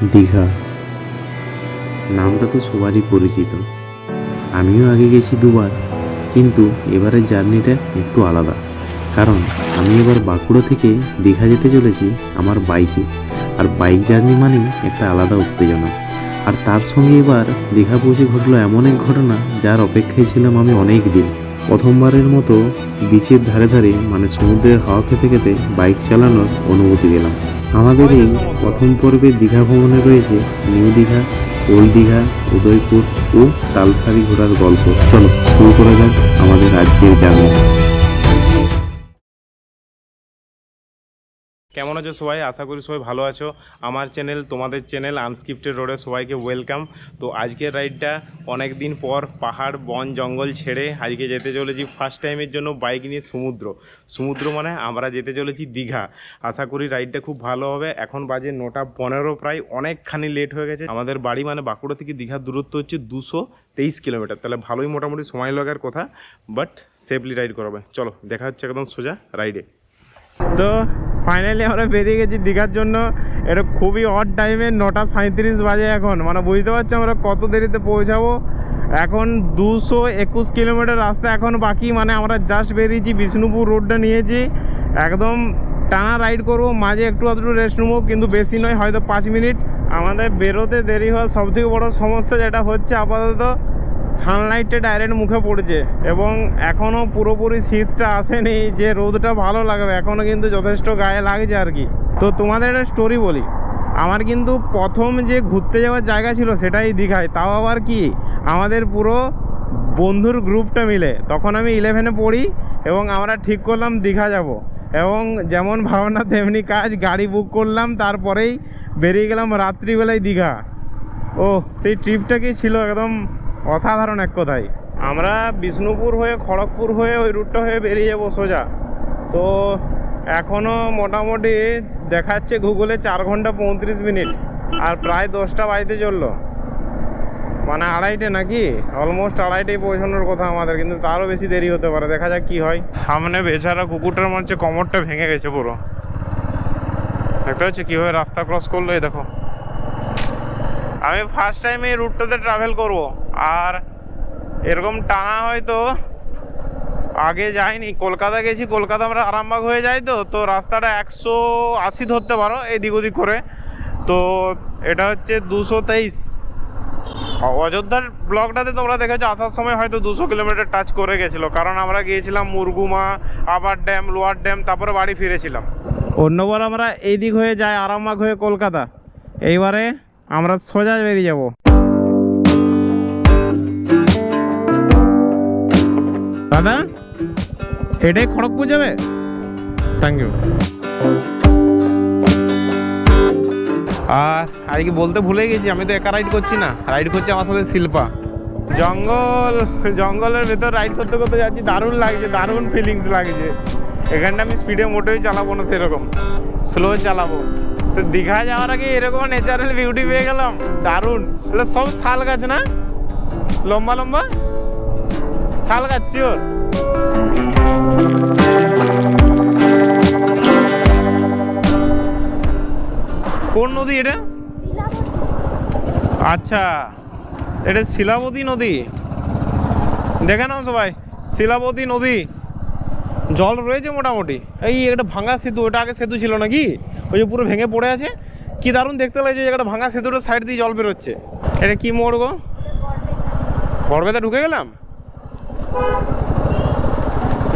দীঘা নামটা তো সবারই পরিচিত। আমিও আগে গেছি দুবার, কিন্তু এবারের জার্নিটা একটু আলাদা। কারণ আমি এবার বাঁকুড়া থেকে দীঘা যেতে চলেছি আমার বাইকে। আর বাইক জার্নি মানেই একটা আলাদা উত্তেজনা। আর তার সঙ্গে এবার দীঘা পৌঁছে ঘটলো এমন এক ঘটনা যার অপেক্ষায় ছিলাম আমি অনেক দিন। প্রথমবারের মতো বিচের ধারে ধারে মানে সমুদ্রের হাওয়া খেতে খেতে বাইক চালানোর অনুভূতি পেলাম। আমাদের এই প্রথম পর্বে দীঘা ভ্রমণে রয়েছে নিউ দীঘা, ওল্ড দীঘা, উদয়পুর ও তালসারি ঘোরার গল্প। চলো শুরু করা যাক আমাদের আজকের জার্নি। কেমন আছো সবাই? আশা করি সবাই ভালো আছো। আমার চ্যানেল, তোমাদের চ্যানেল আনস্ক্রিপ্টেড রোডে সবাইকে ওয়েলকাম। তো আজকের রাইডটা অনেক দিন পর পাহাড় বন জঙ্গল ছেড়ে আজকে যেতে চলেছি ফার্স্ট টাইমের জন্য বাইক নিয়ে সমুদ্র মানে আমরা যেতে চলেছি দীঘা। আশা করি রাইডটা খুব ভালো হবে। এখন বাজে 9:15, প্রায় অনেকখানি লেট হয়ে গেছে। আমাদের বাড়ি মানে বাঁকুড়া থেকে দীঘার দূরত্ব হচ্ছে 223 কিলোমিটার। তাহলে ভালোই মোটামুটি সময় লাগার কথা, বাট সেফলি রাইড করাবে। চলো দেখা হচ্ছে একদম সোজা রাইডে। তো ফাইনালি আমরা বেরিয়ে গেছি দীঘার জন্য। এটা খুবই অড টাইমে 9:37 বাজে এখন। মানে বুঝতে পারছি আমরা কত দেরিতে পৌঁছাবো। এখন 221 কিলোমিটার রাস্তা এখন বাকি। মানে আমরা জাস্ট বেরিয়েছি, বিষ্ণুপুর রোডটা নিয়েছি, একদম টানা রাইড করবো। মাঝে একটু আধটু রেস্ট নেবো, কিন্তু বেশি নয়, হয়তো 5 মিনিট। আমাদের বেরোতে দেরি হওয়ার সবথেকে বড় সমস্যা যেটা হচ্ছে আপাতত সানলাইটটা ডাইরেক্ট মুখে পড়ছে এবং এখনও পুরোপুরি শীতটা আসেনি যে রোদটা ভালো লাগবে, এখনও কিন্তু যথেষ্ট গায়ে লাগছে আর কি। তো তোমাদের একটা স্টোরি বলি। আমার কিন্তু প্রথম যে ঘুরতে যাওয়ার জায়গা ছিল সেটাই দীঘায়, তাও আবার কি আমাদের পুরো বন্ধুর গ্রুপটা মিলে। তখন আমি 11-এ পড়ি এবং আমরা ঠিক করলাম দীঘা যাব, এবং যেমন ভাবনা তেমনি কাজ, গাড়ি বুক করলাম, তারপরেই বেরিয়ে গেলাম রাত্রিবেলায় দীঘা। ও সেই ট্রিপটা কি ছিল একদম অসাধারণ এক কথায়। আমরা বিষ্ণুপুর হয়ে খড়গপুর হয়ে ওই রুটটা হয়ে বেরিয়ে যাবো সোজা। তো এখনও মোটামুটি দেখাচ্ছে গুগলে 4 ঘন্টা 35 মিনিট, আর প্রায় 10টা বাজতে চললো, মানে 2:30 নাকি, অলমোস্ট 2:30 পৌঁছানোর কথা আমাদের, কিন্তু তারও বেশি দেরি হতে পারে। দেখা যাক কি হয়। সামনে বেচারা কুকুরটার মনে হচ্ছে কোমরটা ভেঙে গেছে পুরো। দেখতে হচ্ছে কীভাবে রাস্তা ক্রস করলো, এই দেখো। আমি ফার্স্ট টাইম এই রুটটাতে ট্রাভেল করব, আর এরকম টানা হয়তো আগে যাইনি। কলকাতা গেছি, কলকাতা আমরা আরামবাগ হয়ে যাই, তো রাস্তাটা 180 ধরতে পারো এদিক ওদিক করে। তো এটা হচ্ছে 223। অযোধ্যার ব্লকটাতে তোমরা দেখেছো আসার সময় হয়তো 200 কিলোমিটার টাচ করে গেছিলো, কারণ আমরা গিয়েছিলাম মুরগুমা, আবার ড্যাম, লোয়ার ড্যাম, তারপরে বাড়ি ফিরেছিলাম। অন্যবার আমরা এই দিক হয়ে যাই আরামবাগ হয়ে কলকাতা, এইবারে আমরা সোজা বেরিয়ে যাব। দাদা এটাই খড়গপুর যাবে? Thank you. আর আজকে বলতে ভুলে গেছি, আমি তো একা রাইড করছি না, রাইড করছি আমার সাথে শিল্পা। জঙ্গলের ভেতর রাইড করতে করতে যাচ্ছি, দারুণ লাগছে, দারুণ ফিলিংস লাগছে। এখানটা আমি স্পিডে মোটেই চালাবো না, সেরকম স্লো চালাবো। তো দীঘা যাওয়ার আগে এরকম ন্যাচারাল বিউটি পেয়ে গেলাম, দারুণ। তাহলে সব শাল গাছ না, লম্বা লম্বা শাল গাছ, শিওর। কোন নদী এটা? আচ্ছা, এটা শিলাবতী নদী। দেখে নাও সবাই, শিলাবতী নদী। জল রয়েছে মোটামুটি। এই একটা ভাঙা সেতু, ওটা আগে সেতু ছিল নাকি, ওই যে পুরো ভেঙে পড়ে আছে। কি দারুণ দেখতে লাগছে, একটা ভাঙা সেতুটার সাইড দিয়ে জল বেরোচ্ছে। এটা কি মোড় গো? গড়বেতা ঢুকে গেলাম।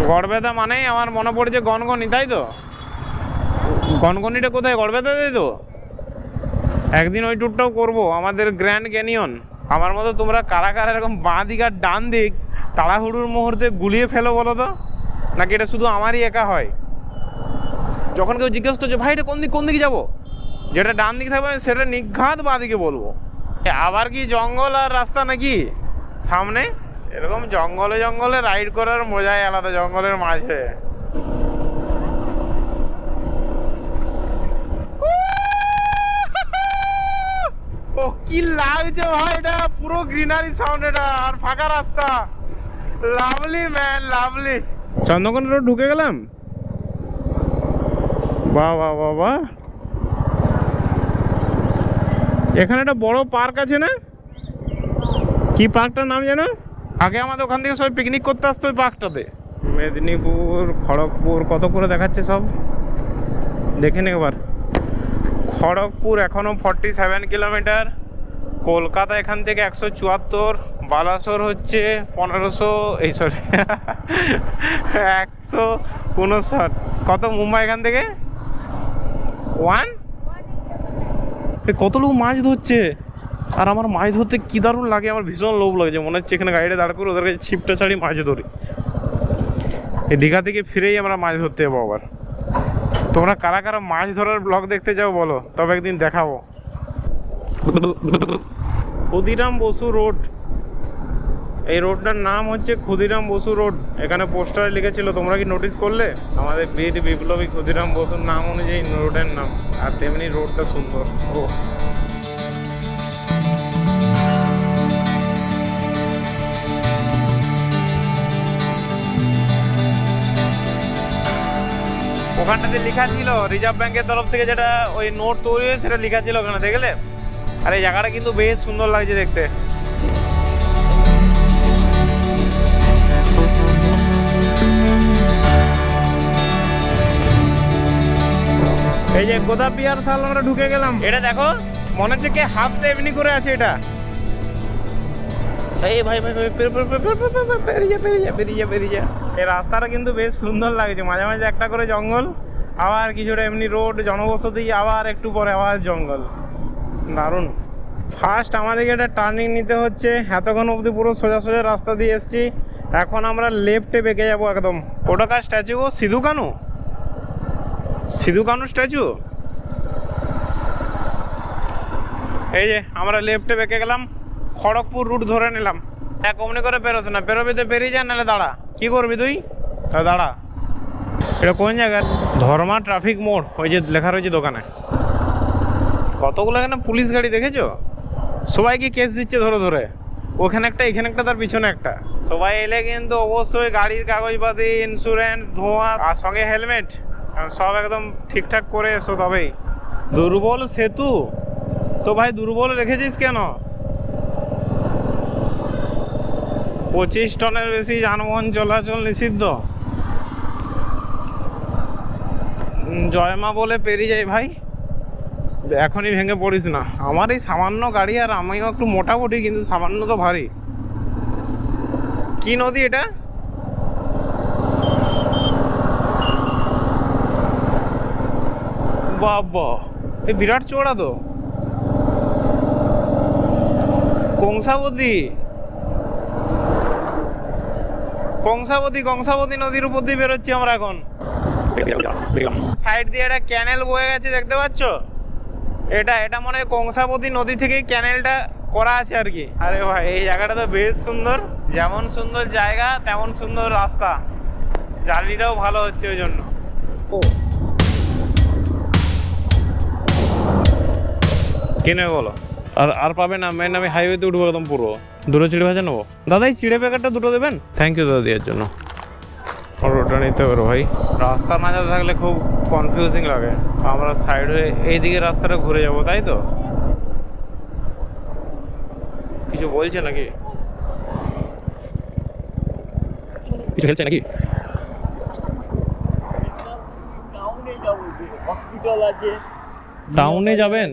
গড়বেতা মানেই আমার মনে পড়েছে গনগনি, তাই তো? গনগনিটা কোথায়? গড়বেতাতেই তো। একদিন ওই ট্যুরটাও করবো, আমাদের গ্র্যান্ড ক্যানিয়ন। আমার মতো তোমরা কারা কারা এরকম বাঁ দিক আর ডান দিক তাড়াহুড়োর মুহূর্তে গুলিয়ে ফেলো বলো তো, নাকি এটা শুধু আমারই একা হয়? যখন কেউ জিজ্ঞেস করছে ভাই এটা কোন দিকে যাবো, যেটা ডান দিকে থাকবে আমি সেটা নিঘাত বাঁ দিকে বলবো। আবার কি জঙ্গল আর রাস্তা নাকি সামনে? এরকম জঙ্গলে জঙ্গলে রাইড করার মজাই আলাদা, জঙ্গলের মাঝে। ও কি লাগছে ভাই, এটা পুরো গ্রিনারি সাউন্ড, এটা আর ফাঁকা রাস্তা। Lovely man, lovely. Chandrakona road ঢুকে গেলাম। বাহ বাহ বাহ বাহ। এখানে একটা বড় পার্ক আছে না, কি পার্কটার নাম জানো? আগে আমাদের ওখান থেকে সবাই পিকনিক করতে আসতো ওই পার্কটাতে। মেদিনীপুর, খড়গপুর কত করে দেখাচ্ছে সব, দেখে নে একবার। খড়গপুর এখনও 47 কিলোমিটার, কলকাতা এখান থেকে 174, বালাসোর হচ্ছে 1500, এই সরি 159। কত মুম্বাই এখান থেকে 1? কত লোক মাছ ধরছে, আর আমার মাছ ধরতে কী দারুণ লাগে, আমার ভীষণ লোভ লাগছে, মনে হচ্ছে এখানে গাড়িটা দাঁড় করে ওদের কাছে ছিপটা ছাড়ি মাছ ধরি। এই দীঘা থেকে ফিরেই আমরা মাছ ধরতে যাবো আবার। তোমরা কারা কারা মাছ ধরার ব্লগ দেখতে যাও বলো, তবে একদিন দেখাবো। ক্ষুদিরাম বসু রোড, এই রোডটার নাম হচ্ছে ক্ষুদিরাম বসু রোড। এখানে পোস্টারে লিখেছিল, তোমরা কি নোটিস করলে? আমাদের বীর বিপ্লবী ক্ষুদিরাম বসুর নাম অনুযায়ী রোডের নাম, আর তেমনি রোডটা সুন্দর। ও ওখানটাতে লেখা ছিল রিজার্ভ ব্যাংকের তরফ থেকে যেটা ওই নোট তৈরি হয় সেটা লেখা ছিল ওখানে, দেখলে? আর এই জায়গাটা কিন্তু বেশ সুন্দর লাগছে দেখতে। এই যে গোদা পিয়ার সাল আমরা ঢুকে গেলাম। এটা দেখো, মনে হচ্ছে কে হাফটা এমনি করে আছে এটা। এই ভাই ভাই ভাই পেরিয়ে যা। এই রাস্তাটা কিন্তু বেশ সুন্দর লাগছে, মাঝে মাঝে একটা করে জঙ্গল, আবার কিছুটা এমনি রোড জনবসতি, আবার একটু পরে আবার জঙ্গল, দারুণ। ফার্স্ট আমাদেরকে একটা টার্নিং নিতে হচ্ছে, এতক্ষণ অবধি পুরো সোজা সোজা রাস্তা দিয়ে এসেছি, এখন আমরা লেফটে বেঁকে যাবো একদম। ওটাকার স্ট্যাচু, ও সিধু কানু, সিধু কানু স্ট্যাচু। এই যে আমরা লেফটে বেঁকে গেলাম, খড়গপুর রুট ধরে নিলাম। এক অমনি করে বেরোস না, বেরোবি তো বেরিয়ে যা, নাহলে দাঁড়া। কি করবি তুই? দাঁড়া। এটা কোন জায়গায়? ধর্মা ট্রাফিক মোড়, ওই যে লেখা রয়েছে দোকানে। কতগুলো এখানে পুলিশ গাড়ি দেখেছো, সবাইকে কেস দিচ্ছে ধরে ধরে, ওখানে একটা এখানে একটা তার পিছনে একটা। সবাই এলে কিন্তু অবশ্যই গাড়ির কাগজপাতি, ইন্স্যুরেন্স, ধোঁয়া আর সঙ্গে হেলমেট সব একদম ঠিকঠাক করে এসো তবেই। দুর্বল সেতু তো ভাই, দুর্বল রেখেছিস কেন? 25 টনের বেশি যানবাহন চলাচল নিষিদ্ধ। জয়মা বলে পেরিয়ে যাই ভাই, এখনই ভেঙে পড়িস না। আমার এই সামান্য গাড়ি, আর আমিও একটু মোটামুটি, কিন্তু সামান্য তো ভারী। কি নদী এটা? বাবা, এই বিরাট চওড়া তো। কংসাবতী, কংসাবতী কংসাবতী নদীর উপর দিয়ে বেরোচ্ছি আমরা এখন। সাইড দিয়ে একটা ক্যানেল বয়ে গেছে, দেখতে পাচ্ছ? এটা মনে হয় কংসাবতী নদী থেকেই ক্যানেলটা করা আছে আর কি। আরে ভাই, এই জায়গাটা তো বেশ সুন্দর, যেমন সুন্দর জায়গা তেমন সুন্দর রাস্তা, জার্নিটাও ভালো হচ্ছে ওই জন্য। ও কিনে বলো, আর পাবে না, মেন আমি হাইওয়েতে উঠবো একদম পুরো। দুটো চিড়ে ভাজা নেবো দাদা, এই চিড়ে প্যাকেটটা দুটো দেবেন। থ্যাংক ইউ দাদা দেওয়ার জন্য। ওটা নিতে পারো ভাই। রাস্তা না যা থাকলে খুব কনফিউজিং লাগে। আমরা সাইড হয়ে এইদিকে রাস্তাটা ঘুরে যাবো, তাই তো? কিছু বলছে নাকি? কিছু খেলছে নাকি? টাউনে যাবেন?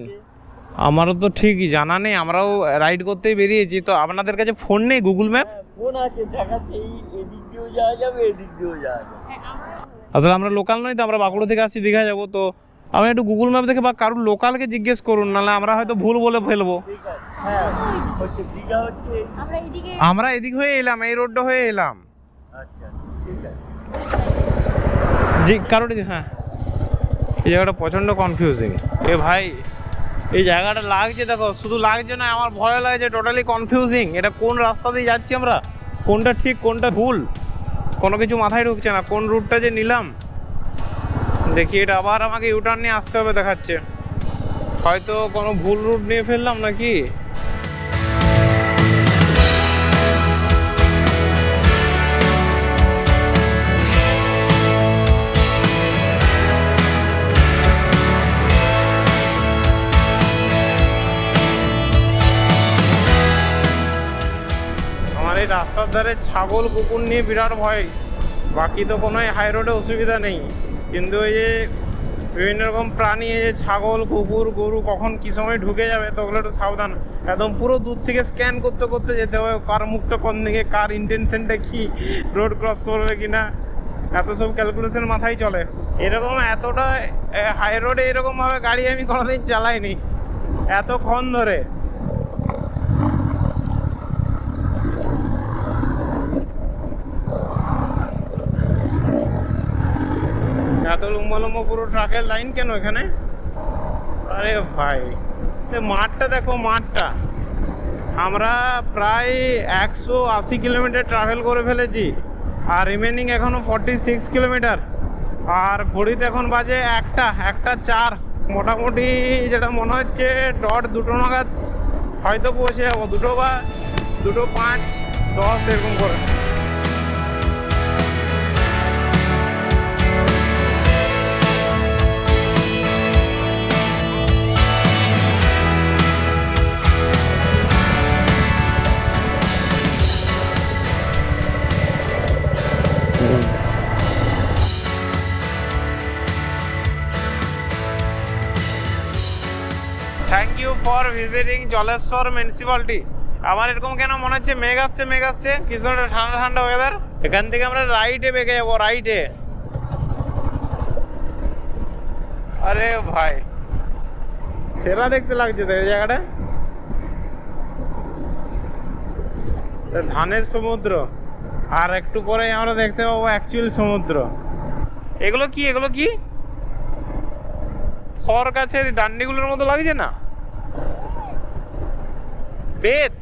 আমারও তো ঠিক জানা নেই, আমরাও রাইড করতেই বেরিয়েছি। তো আপনাদের কাছে ফোন নেই, গুগল ম্যাপ? ফোন আছে, দেখাচ্ছে এদিক দিয়েও যাওয়া যাবে, এদিক দিয়েও যাওয়া যাবে। আসলে আমরা লোকাল নই তো, আমরা বাঁকুড়া থেকে আসছি দীঘা যাবো। তো আমি একটু গুগল ম্যাপ দেখে বা কারোর লোকালকে জিজ্ঞেস করুন, নাহলে আমরা হয়তো ভুল বলে ফেলবো। ঠিক আছে, হ্যাঁ হচ্ছে দীঘা হচ্ছে, আমরা এদিক হয়ে এলাম, এই রোডটা হয়ে এলাম। আচ্ছা ঠিক আছে। জি কারোর, হ্যাঁ এই জায়গাটা প্রচণ্ড কনফিউজিং। এ ভাই, এই জায়গাটা লাগছে দেখো, শুধু লাগছে না, আমার ভয় লাগছে, টোটালি কনফিউজিং। এটা কোন রাস্তা দিয়ে যাচ্ছি আমরা, কোনটা ঠিক কোনটা ভুল, কোনো কিছু মাথায় ঢুকছে না। কোন রুটটা যে নিলাম, দেখি এটা আবার আমাকে ইউটার্ন নিয়ে আসতে হবে দেখাচ্ছে। হয়তো কোনো ভুল রুট নিয়ে ফেললাম নাকি। রাস্তার ধারে ছাগল কুকুর নিয়ে বিরাট ভয়। বাকি তো কোনো হাই রোডে অসুবিধা নেই, কিন্তু এই যে বিভিন্ন রকম প্রাণী, এই যে ছাগল কুকুর গরু কখন কী সময় ঢুকে যাবে, তো ওগুলো একটু সাবধান। একদম পুরো দূর থেকে স্ক্যান করতে করতে যেতে হবে, কার মুখটা কোন দিকে, কার ইন্টেনশনটা কী, রোড ক্রস করবে কি না, এত সব ক্যালকুলেশন মাথায় চলে। এরকম এতটা হাই রোডে এরকমভাবে গাড়ি আমি কোনোদিন চালাইনি এতক্ষণ ধরে। এত লম্বা লম্বা পুরো ট্রাকের লাইন কেন এখানে? আরে ভাই, মাঠটা দেখো, মাঠটা আমরা প্রায় 180 কিলোমিটার ট্রাভেল করে ফেলেছি, আর রিমেনিং এখনো 46 কিলোমিটার। আর ঘড়িতে এখন বাজে 1:04। মোটামুটি যেটা মনে হচ্ছে ডট 2টো নাগাদ হয়তো পৌঁছে যাবো, 2টো বা 2:05, 10 এরকম করে। Thank you for visiting Jaleswar municipality. আমার এরকম কেন মনে হচ্ছে মেঘ আসছে, কিছু একটা ঠান্ডা ঠান্ডা ওয়েদার। এখান থেকে আমরা রাইটে বেগে যাবো, রাইটে। আরে ভাই, সেরা দেখতে লাগছে তো এই জায়গাটা, ধানের সমুদ্র। আর একটু পরে আমরা দেখতে পাবো অ্যাকচুয়াল সমুদ্র। এগুলো কি সর গাছের ডান্ডিগুলোর মতো লাগছে না? বেত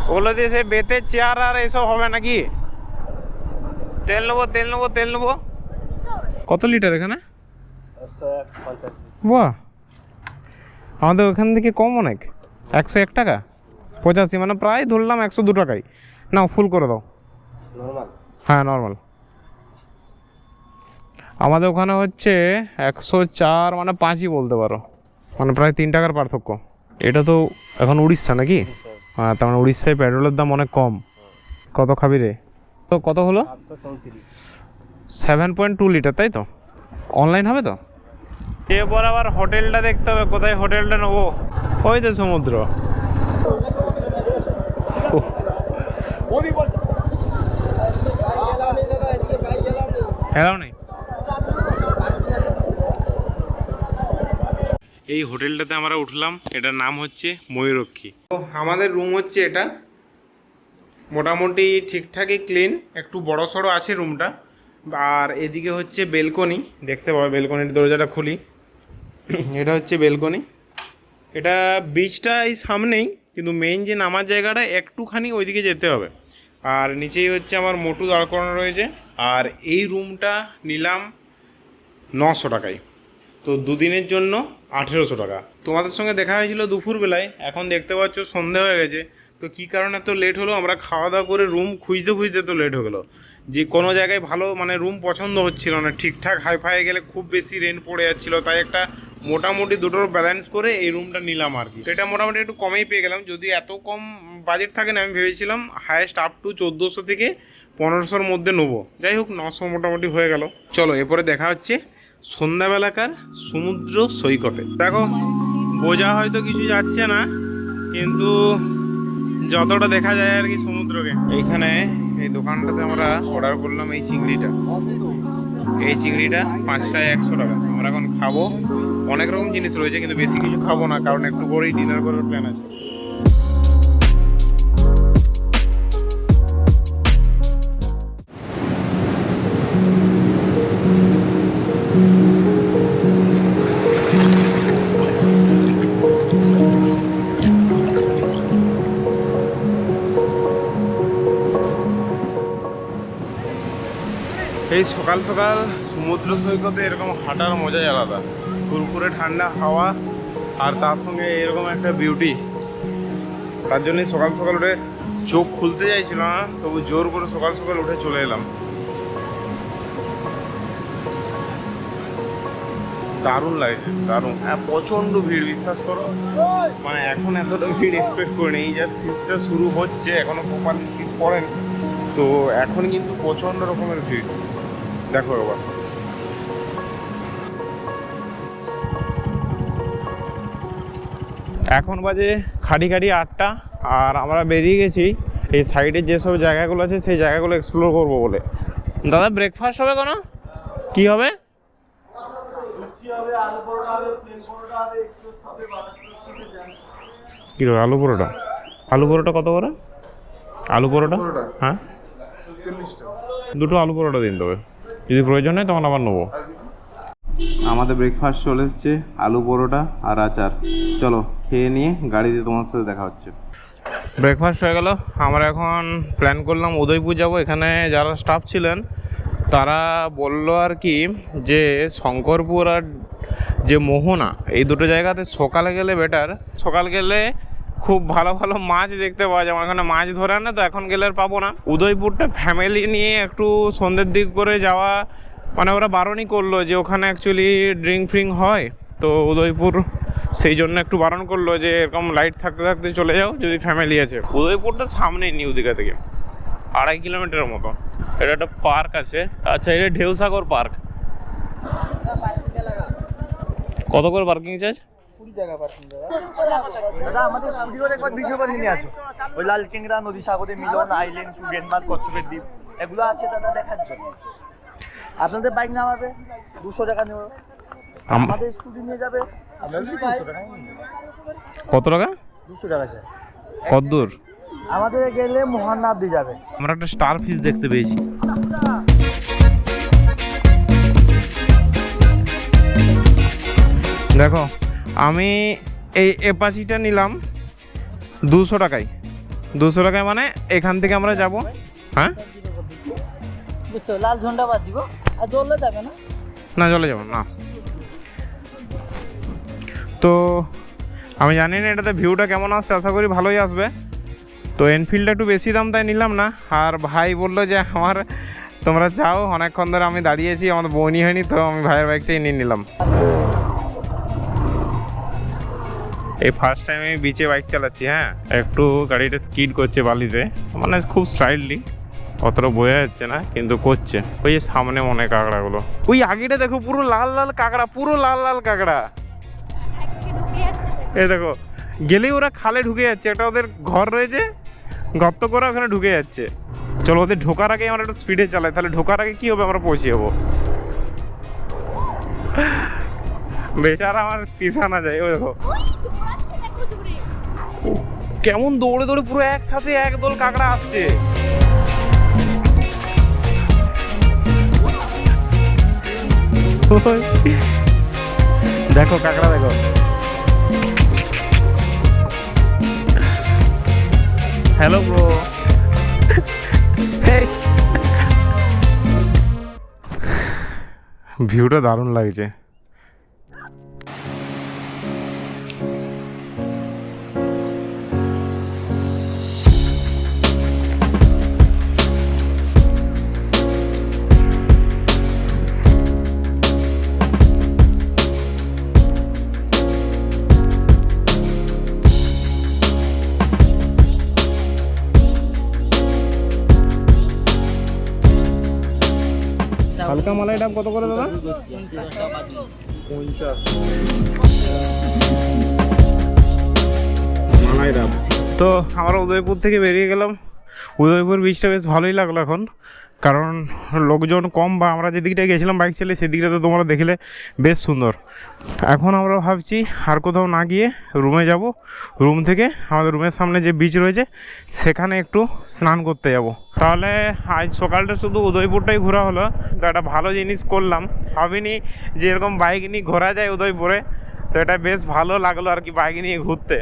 ওগুলো দিয়ে সে বেতের চেয়ার আর এসব হবে নাকি? তেল নেবো। কত লিটার এখানে? বাহ, আমাদের ওখান থেকে কম অনেক। 101 টাকা 85, মানে প্রায় ধরলাম 102 টাকায়। নাও ফুল করে দাও। হ্যাঁ, নর্মাল। আমাদের ওখানে হচ্ছে 104, মানে 5ই বলতে পারো, মানে প্রায় 3 টাকার পার্থক্য। এটা তো এখন উড়িষ্যা নাকি? হ্যাঁ, তার মানে উড়িষ্যায় পেট্রোলের দাম অনেক কম। কত খাবি রে? তো কত হলো? 7.2 লিটার, তাই তো? অনলাইন হবে তো? এরপর আবার হোটেলটা দেখতে হবে, কোথায় হোটেলটা নেবো। ওই তো সমুদ্র। এলাও নেই। এই হোটেলটাতে আমরা উঠলাম, এটার নাম হচ্ছে ময়ূরক্ষী। তো আমাদের রুম হচ্ছে এটা, মোটামুটি ঠিকঠাকই ক্লিন, একটু বড় সড়ো আছে রুমটা। আর এদিকে হচ্ছে বেলকনি, দেখতে পাবে বেলকনির দরজাটা খুলি, এটা হচ্ছে বেলকনি। এটা বিচটা এই সামনেই, কিন্তু মেইন যে নামার জায়গাটা একটুখানি ওইদিকে যেতে হবে। আর নিচেই হচ্ছে আমার মোটু দাঁড় করানো রয়েছে। আর এই রুমটা নিলাম 900 টাকায়, তো দুদিনের জন্য 1800 টাকা। তোমাদের সঙ্গে দেখা হয়েছিল দুপুরবেলায়, এখন দেখতে পাচ্ছ সন্ধে হয়ে গেছে। তো কী কারণে এত লেট হলো, আমরা খাওয়া দাওয়া করে রুম খুঁজতে তো লেট হয়ে গেলো। যে কোনো জায়গায় ভালো মানে রুম পছন্দ হচ্ছিল না, ঠিকঠাক হাইফাই গেলে খুব বেশি রেন্ট পড়ে যাচ্ছিলো। তাই একটা মোটামুটি দুটোর ব্যালেন্স করে এই রুমটা নিলাম আর কি। তো এটা মোটামুটি একটু কমেই পেয়ে গেলাম, যদি এত কম বাজেট থাকে না, আমি ভেবেছিলাম হায়েস্ট আপ টু 1400 থেকে 1500-র মধ্যে নেবো। যাই হোক, 900 মোটামুটি হয়ে গেল। চলো এরপরে দেখা হচ্ছে সন্ধ্যাবেলাকার সমুদ্র সৈকতে। দেখো, বোঝা হয়তো কিছু যাচ্ছে না, কিন্তু যতটা দেখা যায় আর কি সমুদ্রকে। এইখানে এই দোকানটাতে আমরা অর্ডার করলাম এই চিংড়িটা 5টায় 100 টাকা। আমরা এখন খাবো, অনেক রকম জিনিস রয়েছে, কিন্তু বেশি কিছু খাবো না, কারণ একটু পরেই ডিনার করার প্ল্যান আছে। এই সকাল সকাল সমুদ্র সৈকতে এরকম হাঁটার মজাই আলাদা। কুরকুরে ঠান্ডা হাওয়া, আর তার সঙ্গে এরকম একটা বিউটি। তার জন্যই সকাল সকাল উঠে, চোখ খুলতে চাইছিল না, তবু জোর করে সকাল সকাল উঠে চলে এলাম। দারুণ লাগছে, দারুণ। হ্যাঁ, প্রচণ্ড ভিড়, বিশ্বাস করো। মানে এখন এতটা ভিড় এক্সপেক্ট করিনি। এই যা শীতটা শুরু হচ্ছে, এখনো প্রপারলি শীত পড়েনি, তো এখন কিন্তু প্রচণ্ড রকমের ভিড়। দেখো এবার এখন বাজে খাড়ি 8টা, আর আমরা বেরিয়ে গেছি এই সাইডের যেসব জায়গাগুলো আছে সেই জায়গাগুলো এক্সপ্লোর করবো বলে। দাদা ব্রেকফাস্ট হবে কোনো? কি হবে? কি হবে? আলু পরোটা। আলু পরোটা কত করে? আলু পরোটা? হ্যাঁ, 2টো আলু পরোটা দিন, তবে যদি প্রয়োজন হয় তখন আবার নেবো। আমাদের ব্রেকফাস্ট চলে এসছে, আলু পরোটা আর আচার। চলো খেয়ে নিয়ে গাড়িতে তোমার সাথে দেখা হচ্ছে। ব্রেকফাস্ট হয়ে গেল, আমরা এখন প্ল্যান করলাম উদয়পুর যাব। এখানে যারা স্টাফ ছিলেন তারা বললো আর কি যে শঙ্করপুর আর যে মোহনা, এই দুটো জায়গাতে সকালে গেলে বেটার। সকাল গেলে খুব ভালো ভালো মাছ দেখতে পাওয়া যায়। আমার এখানে মাছ ধরে না, তো এখন গেলে আর পাবো না। উদয়পুরটা ফ্যামিলি নিয়ে একটু সন্ধ্যের দিক করে যাওয়া, মানে ওরা বারণই করলো যে ওখানে অ্যাকচুয়ালি ড্রিঙ্ক ফ্রিঙ্ক হয়, তো উদয়পুর সেই জন্য একটু বারণ করলো যে এরকম লাইট থাকতে থাকতে চলে যাও যদি ফ্যামিলি আছে। উদয়পুরটা সামনেই নিউ দীঘা থেকে 2.5 কিলোমিটারের মতো। এটা একটা পার্ক আছে। আচ্ছা, এটা ঢেউসাগর পার্ক। কত করে পার্কিং চার্জ? 20 টাকা পার্কিং দাদা। আমাদের স্টুডিওর একবার ভিডিও বানিয়ে নিয়ে আসো। ওই লাল কিংরা, নদী সাগরে মিলন, আইল্যান্ড, ডেনমার্ক, কচ্ছপের দ্বীপ, এগুলো আছে দাদা দেখার জন্য। আপনাদের বাইক নামাবে 200 টাকা নেব, আমাদের স্কুটি নিয়ে যাবে কত টাকা? 200 টাকা স্যার। কত দূর? আমাদের গেলে মোহনাব দিয়ে যাবে। আমরা একটা স্টার ফিশ দেখতে পেয়েছি। দেখো, আমি এই অ্যাপাচিটা নিলাম 200 টাকায়। 200 টাকায় মানে এখান থেকে আমরা যাব। হ্যাঁ, বুঝতে লাল ঝন্ডা বাজিব, আর জ্বললে যাবে না? না, চলে যাব না। তো আমি জানি না এটাতে ভিউটা কেমন আসছে, আশা করি ভালোই আসবে। তো এনফিল্ডটা একটু বেশি দাম, তাই নিলাম না। আর ভাই বললো যে আমার তোমরা যাও, অনেকক্ষণ ধরে আমি দাঁড়িয়েছি, আমাদের বনি হয়নি, তো আমি ভাইয়ের বাইকটাই নিয়ে নিলাম। এই ফার্স্ট টাইম আমি বিচে বাইক চালাচ্ছি। হ্যাঁ, একটু গাড়িটা স্কিড করছে বালিতে, মানে খুব স্লাইডলি, অতটা বোঝা যাচ্ছে না কিন্তু করছে। ওই যে সামনে মনে কাঁকড়াগুলো, ওই আগেটা দেখো, পুরো লাল লাল কাঁকড়া, পুরো লাল লাল কাঁকড়া। এই দেখো, গেলেই ওরা খালে ঢুকে যাচ্ছে। একটা ওদের ঘর রয়েছে, গর্ত করে ওখানে ঢুকে যাচ্ছে। চলো ওদের ঢোকার আগে আমরা একটু স্পিডে চালাই, তাহলে ঢোকার আগে কি হবে, আমরা পৌঁছে যাবো। বেচারা আমার পিছা না যায়। ওই দেখো কেমন দৌড়ে দৌড়ে পুরো একসাথে একদল কাঁকড়া আসছে। দেখো কাঁকড়া, দেখো। Hello bro. ভিউটা দারুণ লাগছে। হালকা মালাই ডাব কত করে দাদা? 50 মালাই ডাব। তো আমরা উদয়পুর থেকে বেরিয়ে গেলাম। উদয়পুর বিচটা বেশ ভালোই লাগলো এখন, কারণ লোকজন কম, বা আমরা যেদিকটা গেছিলাম বাইক চালিয়ে সেদিকটা তো তোমরা দেখলে বেশ সুন্দর। এখন আমরা ভাবছি আর কোথাও না গিয়ে রুমে যাব। রুম থেকে আমাদের রুমের সামনে যে বিচ রয়েছে সেখানে একটু স্নান করতে যাব। তাহলে আজ সকালটা শুধু উদয়পুরটাই ঘোরা হলো, তো একটা ভালো জিনিস করলাম। ভাবিনি যে এরকম বাইক নিয়ে ঘোরা যায় উদয়পুরে, তো এটা বেশ ভালো লাগলো আর কি বাইক নিয়ে ঘুরতে।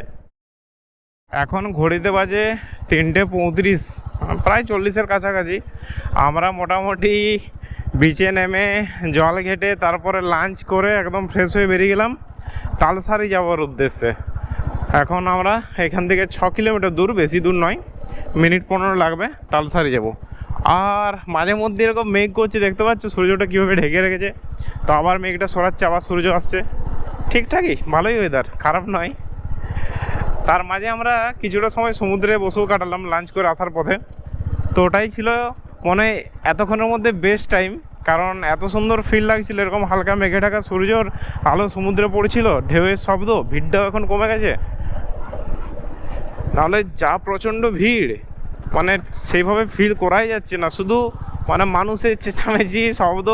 এখন ঘড়িতে বাজে 3:35, প্রায় 40-এর কাছাকাছি। আমরা মোটামুটি বিচে নেমে জল ঘেটে তারপরে লাঞ্চ করে একদম ফ্রেশ হয়ে বেরিয়ে গেলাম তালসারি যাওয়ার উদ্দেশ্যে। এখন আমরা এখান থেকে 6 কিলোমিটার দূর, বেশি দূর নয়, মিনিট 15 লাগবে, তালসারি যাব। আর মাঝে মধ্যে এরকম মেঘ করছে, দেখতে পাচ্ছ সূর্যটা কীভাবে ঢেকে রেখেছে। তো আবার মেঘটা সরাচ্ছে, আবার সূর্য আসছে। ঠিকঠাকই, ভালোই ওয়েদার, খারাপ নয়। তার মাঝে আমরা কিছুটা সময় সমুদ্রে বসেও কাটালাম লাঞ্চ করে আসার পথে। তো ওটাই ছিল মনে হয় এতক্ষণের মধ্যে বেস্ট টাইম, কারণ এত সুন্দর ফিল লাগছিল, এরকম হালকা মেঘে ঢাকা সূর্যর আলো সমুদ্রে পড়ছিল, ঢেউয়ের শব্দ, ভিড়টাও এখন কমে গেছে। নাহলে যা প্রচণ্ড ভিড়, মানে সেইভাবে ফিল করাই যাচ্ছে না। শুধু মানে মানুষের চেঁচামেচি শব্দ,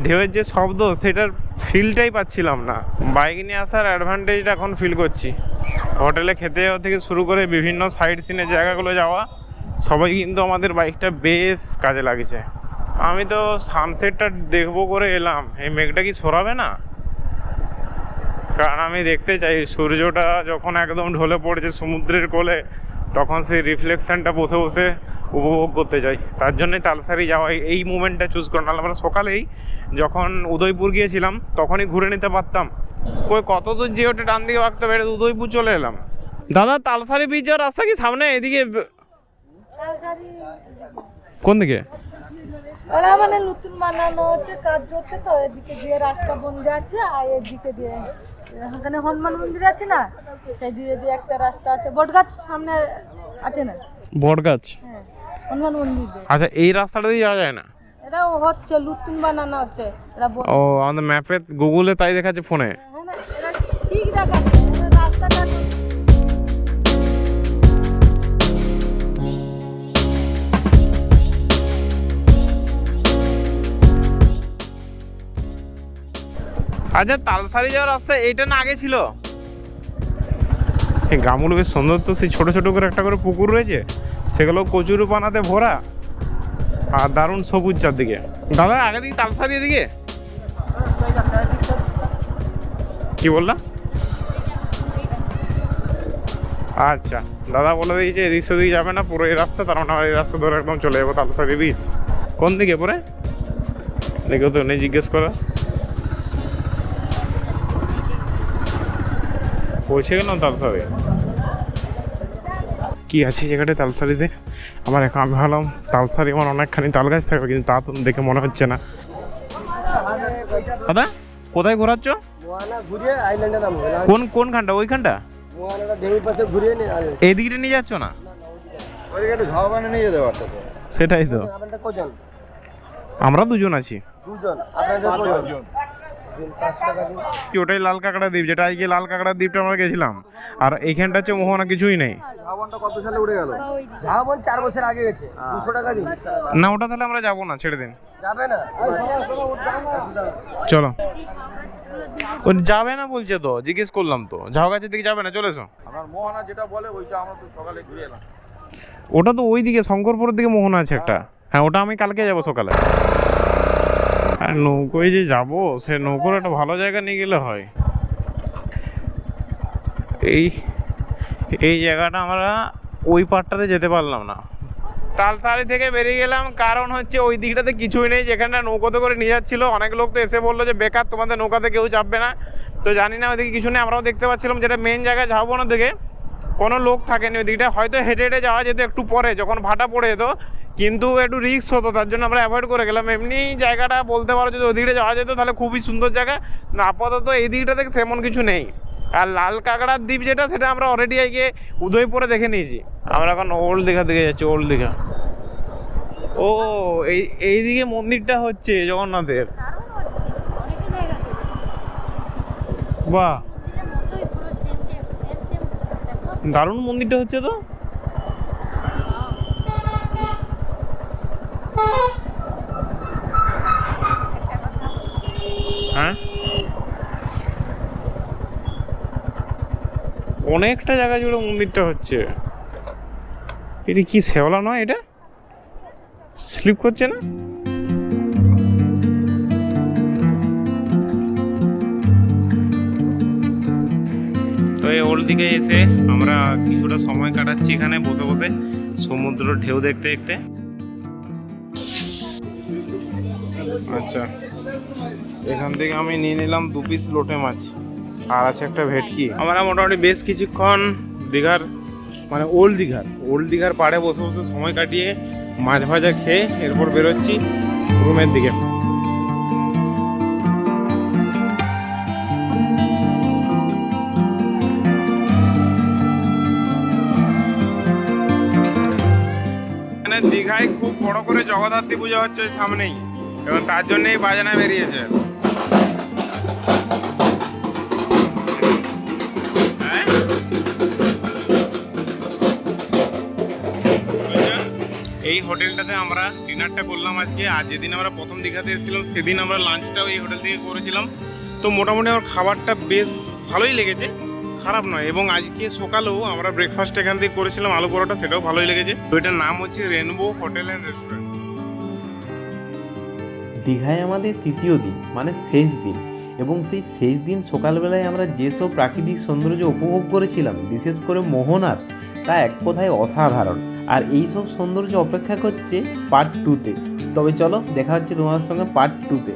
ঢেউয়ের যে শব্দ, সেটার ফিলটাই পাচ্ছিলাম না। বাইক নিয়ে আসার অ্যাডভান্টেজটা এখন ফিল করছি। হোটেলে খেতে যাওয়া থেকে শুরু করে বিভিন্ন সাইড সিনের জায়গাগুলো যাওয়া, সবাই কিন্তু আমাদের বাইকটা বেশ কাজে লাগছে। আমি তো সানসেটটা দেখবো করে এলাম, এই মেঘটা কি সরাবে না? কারণ আমি দেখতে চাই সূর্যটা যখন একদম ঢলে পড়েছে সমুদ্রের কোলে, তখন সেই রিফ্লেকশনটা বসে বসে উপভোগ করতে চাই। তার জন্যই তালসারি যাওয়া, এই মুমেন্টটা চুজ করলাম। আমরা সকালেই যখন উদয়পুর গিয়েছিলাম তখনই ঘুরে নিতে পারতাম, কত দূর যে ওটা ডান দিকে বাঁকতে পেরে উদয়পুর চলে এলাম। দাদা, তালসারি বীচ যাওয়ার রাস্তা কি সামনে এদিকে? কোন দিকে? ওরা মানে নতুন বানানো হচ্ছে, কাজ হচ্ছে, তো এদিকে দিয়ে রাস্তা বন্ধ আছে, আর এদিকে দিয়ে ওখানে হনুমান মন্দির আছে না, সেই দিকে দিয়ে একটা রাস্তা আছে, বট গাছ সামনে আছে না, বট গাছ। হ্যাঁ, হনুমান মন্দির দিয়ে। আচ্ছা, এই রাস্তাটা দিয়ে যাওয়া যায় না? এটা হচ্ছে নতুন বানানো হচ্ছে, এটা ও, আমাদের ম্যাপে গুগলে তাই দেখাচ্ছে, ফোনে। হ্যাঁ না, এটা ঠিক দেখাচ্ছে, এটা রাস্তাটা। আচ্ছা, তালসারি যাওয়ার রাস্তা এইটা না আগে ছিল? এই গ্রামগুলো বেশ সুন্দর তো, সেই ছোটো ছোটো করে একটা করে পুকুর রয়েছে, সেগুলো কচুর পানাতে ভরা, আর দারুণ সবুজ চারদিকে। দাদা, আগে দিকে তালসারি এদিকে কি বললাম? আচ্ছা, দাদা বলে দিয়েছে এদিক সেদিক যাবে না, পুরো এই রাস্তা, তার মানে এই রাস্তা ধরে একদম চলে যাবো তালসারি বীচ। কোন দিকে পরে দেখো তো, নেই জিজ্ঞেস করা। পৌঁছে গেলাম তালসারি। কি আছে জায়গাটায় তালসারিতে? আমি ভাবলাম তালসারি আমার অনেকখানি তাল গাছ থাকবে, কিন্তু তা তো দেখে মনে হচ্ছে না। দাদা, কোথায় ঘোরাচ্ছ? কোনখানটা? ওইখানটা এইদিকে নিয়ে যাচ্ছ না? সেটাই তো, আমরা দুজন আছি। ওটাই লাল কাঁকড়া দ্বীপ, যেটা আজকে লাল কাঁকড়া দ্বীপটা আমরা গেছিলাম। আর এইখানটা হচ্ছে মোহনা, কিছুই নেই। কত সালে উড়ে গেল? ঝাউবন 4 বছর আগে গেছে, 200 টাকা দিন। না, ওটা তাহলে আমরা যাবো না, ছেড়ে দিন। যাবে না? চলো। ও যাবে না বলছে তো, জিজ্ঞেস করলাম তো। ঝাউ গাছের দিকে যাবে না, চলে এসো। আমার মোহনা যেটা বলে ওইটা, আমরা তো সকালে ঘুরে এলাম। ওটা তো ওই দিকে শঙ্করপুরের দিকে মোহনা আছে একটা। হ্যাঁ, ওটা আমি কালকে যাবো সকালে। আর নৌকোয় যে যাবো, সে নৌকোর একটা ভালো জায়গা নিয়ে গেলে হয়। এই জায়গাটা আমরা ওই পাড়টাতে যেতে পারলাম না। তালসারি থেকে বেরিয়ে গেলাম, কারণ হচ্ছে ওই দিকটাতে কিছুই নেই, যেখানটা নৌকোতে করে নিয়ে যাচ্ছিল। অনেক লোক তো এসে বললো যে বেকার, তোমাদের নৌকাতে কেউ চাপবে না। তো জানি না ওইদিকে কিছু নেই। আমরাও দেখতে পাচ্ছিলাম যেটা মেন জায়গা ঝাউবনের দিকে কোনো লোক থাকেনি। ওই দিকটা হয়তো হেঁটে হেঁটে যাওয়া যেত একটু পরে, যখন ভাটা পড়ে যেত, কিন্তু একটু রিস্ক হতো, তার জন্য আমরা অ্যাভয়েড করে গেলাম। এমনি জায়গাটা বলতে পারো, যদি ওই দিকটা যাওয়া যেত তাহলে খুবই সুন্দর জায়গা। না, আপাতত এই দিকটাতে তেমন কিছু নেই। আর লাল কাঁকড়ার দ্বীপ যেটা, সেটা আমরা অলরেডি গিয়ে উদয়পুরে দেখে নিয়েছি। আমরা এখন ওল্ড দীঘার দিকে যাচ্ছি, ওল্ড দীঘা। ও, এইদিকে মন্দিরটা হচ্ছে জগন্নাথের। বাহ, দারুণ মন্দিরটা হচ্ছে তো। হ্যাঁ, অনেকটা জায়গা জুড়ে মন্দিরটা হচ্ছে। এটা কি শেওলা নয়? এটা স্লিপ করছে না? তো এই ওল্ড দিকে এসে আমরা কিছুটা সময় কাটাচ্ছি এখানে বসে বসে, সমুদ্র ঢেউ দেখতে দেখতে। আচ্ছা, এখান থেকে আমি নিয়ে নিলাম 2 পিস লোটে মাছ, আর আছে একটা ভেটকি। আমরা মোটামুটি বেশ কিছুক্ষণ দীঘার মানে ওল্ড দীঘার পাড়ে বসে বসে সময় কাটিয়ে মাছ ভাজা খেয়ে এরপর বেরোচ্ছি রুমের দিকে। এখানে দীঘায় খুব বড় করে জগদ্ধাত্রী পূজা হচ্ছে ওই সামনেই, এবং তার জন্যই বাজনা বেরিয়েছে। এই হোটেলটাতে আমরা ডিনারটা করলাম আজকে, আর যেদিন আমরা প্রথম দীঘাতে এসেছিলাম সেদিন আমরা লাঞ্চটাও এই হোটেল থেকে করেছিলাম। তো মোটামুটি আমার খাবারটা বেশ ভালোই লেগেছে, খারাপ নয়। এবং আজকে সকালেও আমরা ব্রেকফাস্ট এখান থেকে করেছিলাম আলু পরোটা, সেটাও ভালোই লেগেছে। তো এটার নাম হচ্ছে রেনবো হোটেল অ্যান্ড রেস্টুরেন্ট। দীঘায় আমাদের তৃতীয় দিন মানে শেষ দিন, এবং সেই শেষ দিন সকালবেলায় আমরা যেসব প্রাকৃতিক সৌন্দর্য উপভোগ করেছিলাম, বিশেষ করে মোহনার, তা এক কথায় অসাধারণ। আর এই সব সৌন্দর্য অপেক্ষা করছে পার্ট 2-তে। তবে চলো দেখা হচ্ছে তোমাদের সঙ্গে পার্ট 2-তে।